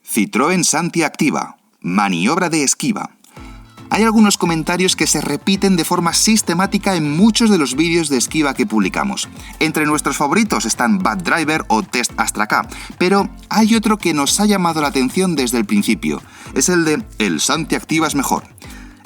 Citroën Santi Activa, maniobra de esquiva. Hay algunos comentarios que se repiten de forma sistemática en muchos de los vídeos de esquiva que publicamos. Entre nuestros favoritos están Bad Driver o Test Astra K, pero hay otro que nos ha llamado la atención desde el principio. Es el de "El Santi Activa es mejor".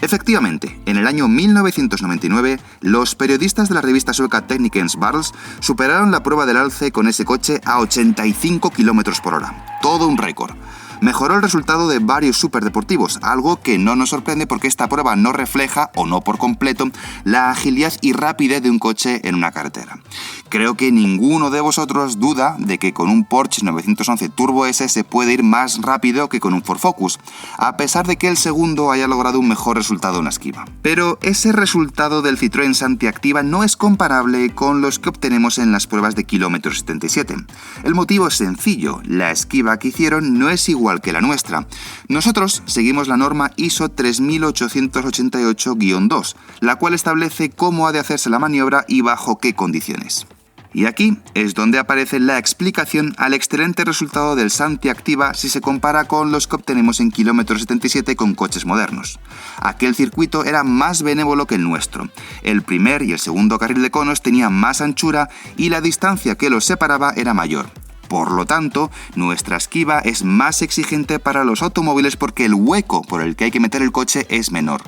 Efectivamente, en el año 1999, los periodistas de la revista sueca Teknikens Barls superaron la prueba del alce con ese coche a 85 km por hora. Todo un récord. Mejoró el resultado de varios superdeportivos, algo que no nos sorprende porque esta prueba no refleja, o no por completo, la agilidad y rapidez de un coche en una carretera. Creo que ninguno de vosotros duda de que con un Porsche 911 Turbo S se puede ir más rápido que con un Ford Focus, a pesar de que el segundo haya logrado un mejor resultado en la esquiva. Pero ese resultado del Citroën Santi Activa no es comparable con los que obtenemos en las pruebas de kilómetro 77. El motivo es sencillo: la esquiva que hicieron no es igual que la nuestra. Nosotros seguimos la norma ISO 3888-2, la cual establece cómo ha de hacerse la maniobra y bajo qué condiciones. Y aquí es donde aparece la explicación al excelente resultado del Santi Activa si se compara con los que obtenemos en kilómetro 77 con coches modernos. Aquel circuito era más benévolo que el nuestro. El primer y el segundo carril de conos tenían más anchura y la distancia que los separaba era mayor. Por lo tanto, nuestra esquiva es más exigente para los automóviles porque el hueco por el que hay que meter el coche es menor.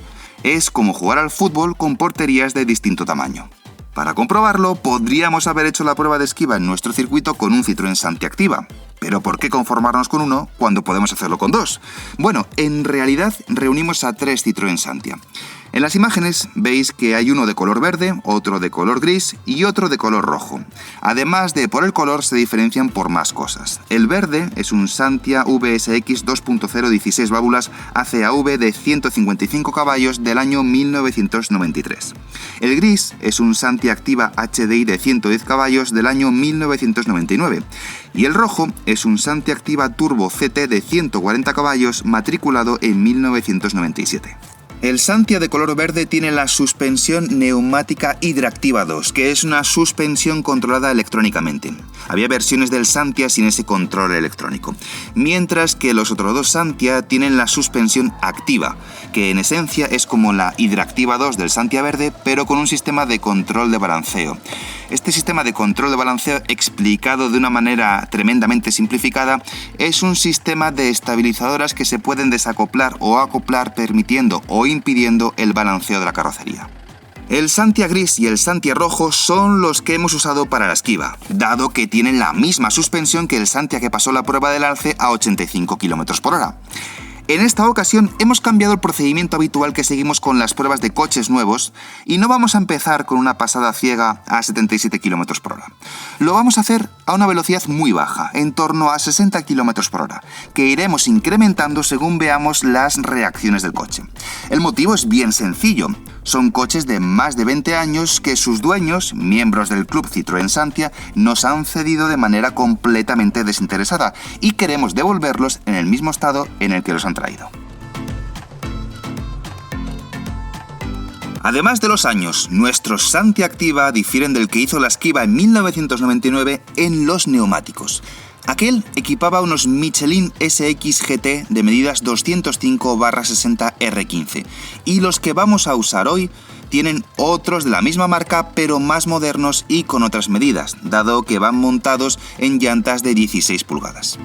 Es como jugar al fútbol con porterías de distinto tamaño. Para comprobarlo, podríamos haber hecho la prueba de esquiva en nuestro circuito con un Citroën Santi Activa. ¿Pero por qué conformarnos con uno cuando podemos hacerlo con dos? Bueno, en realidad reunimos a 3 Citroën Santia. En las imágenes veis que hay uno de color verde, otro de color gris y otro de color rojo. Además de por el color, se diferencian por más cosas. El verde es un Santia VSX 2.0 16 válvulas ACAV de 155 caballos del año 1993. El gris es un Santi Activa HDI de 110 caballos del año 1999. Y el rojo es un Santi Activa Turbo CT de 140 caballos matriculado en 1997. El Santia de color verde tiene la suspensión neumática Hidractiva 2, que es una suspensión controlada electrónicamente. Había versiones del Santia sin ese control electrónico, mientras que los otros dos Santia tienen la suspensión activa, que en esencia es como la Hidractiva 2 del Santia verde, pero con un sistema de control de balanceo. Este sistema de control de balanceo, explicado de una manera tremendamente simplificada, es un sistema de estabilizadoras que se pueden desacoplar o acoplar, permitiendo o impidiendo el balanceo de la carrocería. El Santia gris y el Santia rojo son los que hemos usado para la esquiva, dado que tienen la misma suspensión que el Santia que pasó la prueba del alce a 85 km por hora. En esta ocasión hemos cambiado el procedimiento habitual que seguimos con las pruebas de coches nuevos y no vamos a empezar con una pasada ciega a 77 km por hora. Lo vamos a hacer a una velocidad muy baja, en torno a 60 km por hora, que iremos incrementando según veamos las reacciones del coche. El motivo es bien sencillo. Son coches de más de 20 años que sus dueños, miembros del club Citroën Santia, nos han cedido de manera completamente desinteresada y queremos devolverlos en el mismo estado en el que los han traído. Además de los años, nuestros Santi Activa difieren del que hizo la esquiva en 1999 en los neumáticos. Aquel equipaba unos Michelin SX GT de medidas 205/60 R15 y los que vamos a usar hoy tienen otros de la misma marca pero más modernos y con otras medidas, dado que van montados en llantas de 16 pulgadas.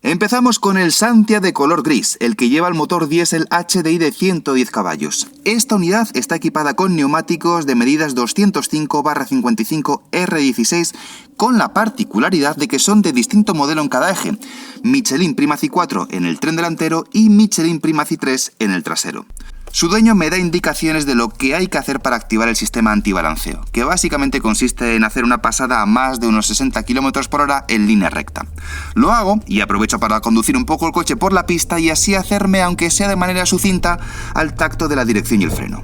Empezamos con el Santia de color gris, el que lleva el motor diésel HDI de 110 caballos. Esta unidad está equipada con neumáticos de medidas 205/55 R16 con la particularidad de que son de distinto modelo en cada eje, Michelin Primacy 4 en el tren delantero y Michelin Primacy 3 en el trasero. Su dueño me da indicaciones de lo que hay que hacer para activar el sistema antibalanceo, que básicamente consiste en hacer una pasada a más de unos 60 km por hora en línea recta. Lo hago y aprovecho para conducir un poco el coche por la pista y así hacerme, aunque sea de manera sucinta, al tacto de la dirección y el freno.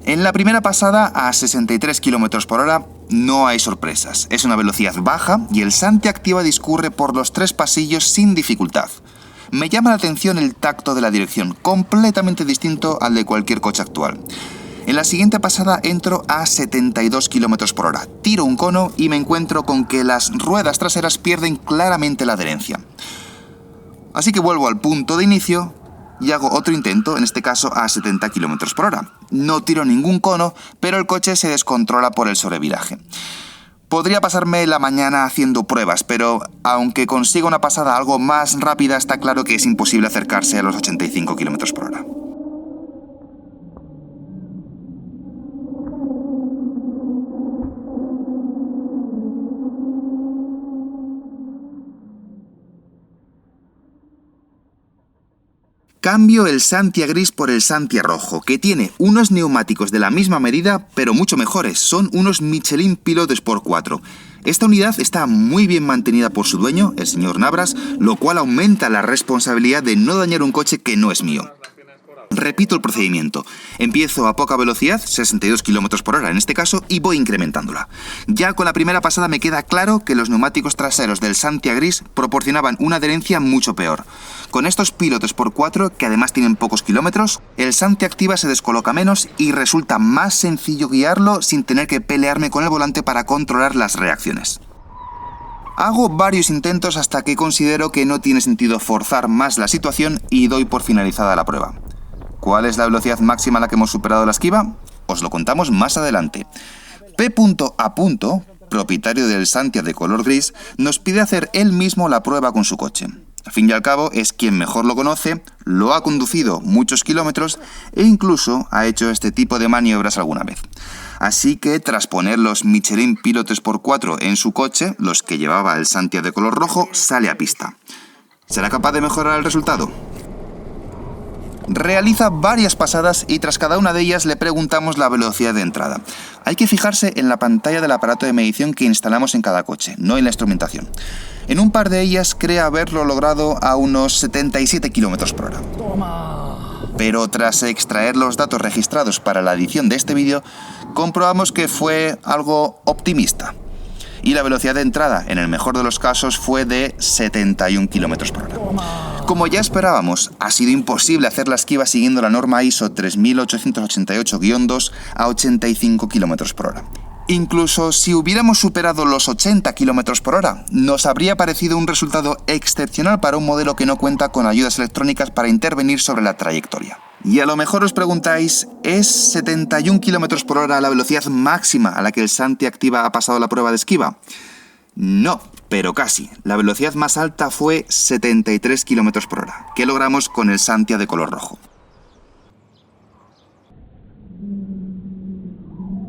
En la primera pasada a 63 km por hora no hay sorpresas. Es una velocidad baja y el Santi Activa discurre por los 3 pasillos sin dificultad. Me llama la atención el tacto de la dirección, completamente distinto al de cualquier coche actual. En la siguiente pasada entro a 72 km por hora, tiro un cono y me encuentro con que las ruedas traseras pierden claramente la adherencia. Así que vuelvo al punto de inicio y hago otro intento, en este caso a 70 km por hora. No tiro ningún cono, pero el coche se descontrola por el sobreviraje. Podría pasarme la mañana haciendo pruebas, pero aunque consiga una pasada algo más rápida, está claro que es imposible acercarse a los 85 km por hora. Cambio el Santia gris por el Santia rojo, que tiene unos neumáticos de la misma medida, pero mucho mejores. Son unos Michelin Pilot Sport 4. Esta unidad está muy bien mantenida por su dueño, el señor Navras, lo cual aumenta la responsabilidad de no dañar un coche que no es mío. Repito el procedimiento. Empiezo a poca velocidad, 62 km por hora en este caso, y voy incrementándola. Ya con la primera pasada me queda claro que los neumáticos traseros del Santia gris proporcionaban una adherencia mucho peor. Con estos Pilot Sport 4, que además tienen pocos kilómetros, el Santia Activa se descoloca menos y resulta más sencillo guiarlo sin tener que pelearme con el volante para controlar las reacciones. Hago varios intentos hasta que considero que no tiene sentido forzar más la situación y doy por finalizada la prueba. ¿Cuál es la velocidad máxima a la que hemos superado la esquiva? Os lo contamos más adelante. P.A., propietario del Santia de color gris, nos pide hacer él mismo la prueba con su coche. Al fin y al cabo, es quien mejor lo conoce, lo ha conducido muchos kilómetros e incluso ha hecho este tipo de maniobras alguna vez. Así que, tras poner los Michelin Pilot Sport 4 en su coche, los que llevaba el Santia de color rojo, sale a pista. ¿Será capaz de mejorar el resultado? Realiza varias pasadas y tras cada una de ellas le preguntamos la velocidad de entrada. Hay que fijarse en la pantalla del aparato de medición que instalamos en cada coche, no en la instrumentación. En un par de ellas cree haberlo logrado a unos 77 km por hora. Pero tras extraer los datos registrados para la edición de este vídeo, comprobamos que fue algo optimista. Y la velocidad de entrada, en el mejor de los casos, fue de 71 km por hora. Como ya esperábamos, ha sido imposible hacer la esquiva siguiendo la norma ISO 3888-2 a 85 km por hora. Incluso si hubiéramos superado los 80 km por hora, nos habría parecido un resultado excepcional para un modelo que no cuenta con ayudas electrónicas para intervenir sobre la trayectoria. Y a lo mejor os preguntáis, ¿es 71 km por hora la velocidad máxima a la que el Santia Activa ha pasado la prueba de esquiva? No, pero casi. La velocidad más alta fue 73 km por hora, que logramos con el Santia de color rojo.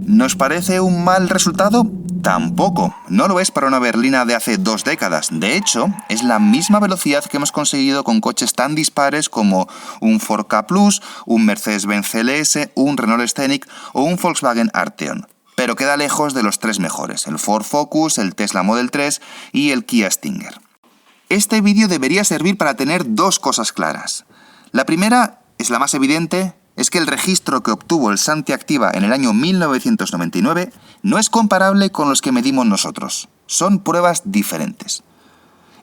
¿Nos parece un mal resultado? Tampoco. No lo es para una berlina de hace 2 décadas. De hecho, es la misma velocidad que hemos conseguido con coches tan dispares como un Ford Ka Plus, un Mercedes-Benz CLS, un Renault Scenic o un Volkswagen Arteon. Pero queda lejos de los 3 mejores, el Ford Focus, el Tesla Model 3 y el Kia Stinger. Este vídeo debería servir para tener 2 cosas claras. La primera es la más evidente, es que el registro que obtuvo el Santia Activa en el año 1999 no es comparable con los que medimos nosotros. Son pruebas diferentes.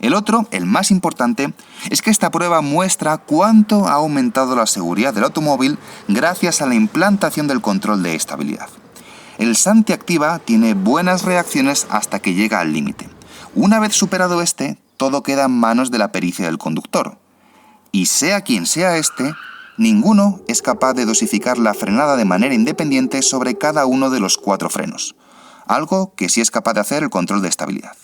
El otro, el más importante, es que esta prueba muestra cuánto ha aumentado la seguridad del automóvil gracias a la implantación del control de estabilidad. El Santia Activa tiene buenas reacciones hasta que llega al límite. Una vez superado este, todo queda en manos de la pericia del conductor. Y sea quien sea este, ninguno es capaz de dosificar la frenada de manera independiente sobre cada uno de los 4 frenos, algo que sí es capaz de hacer el control de estabilidad.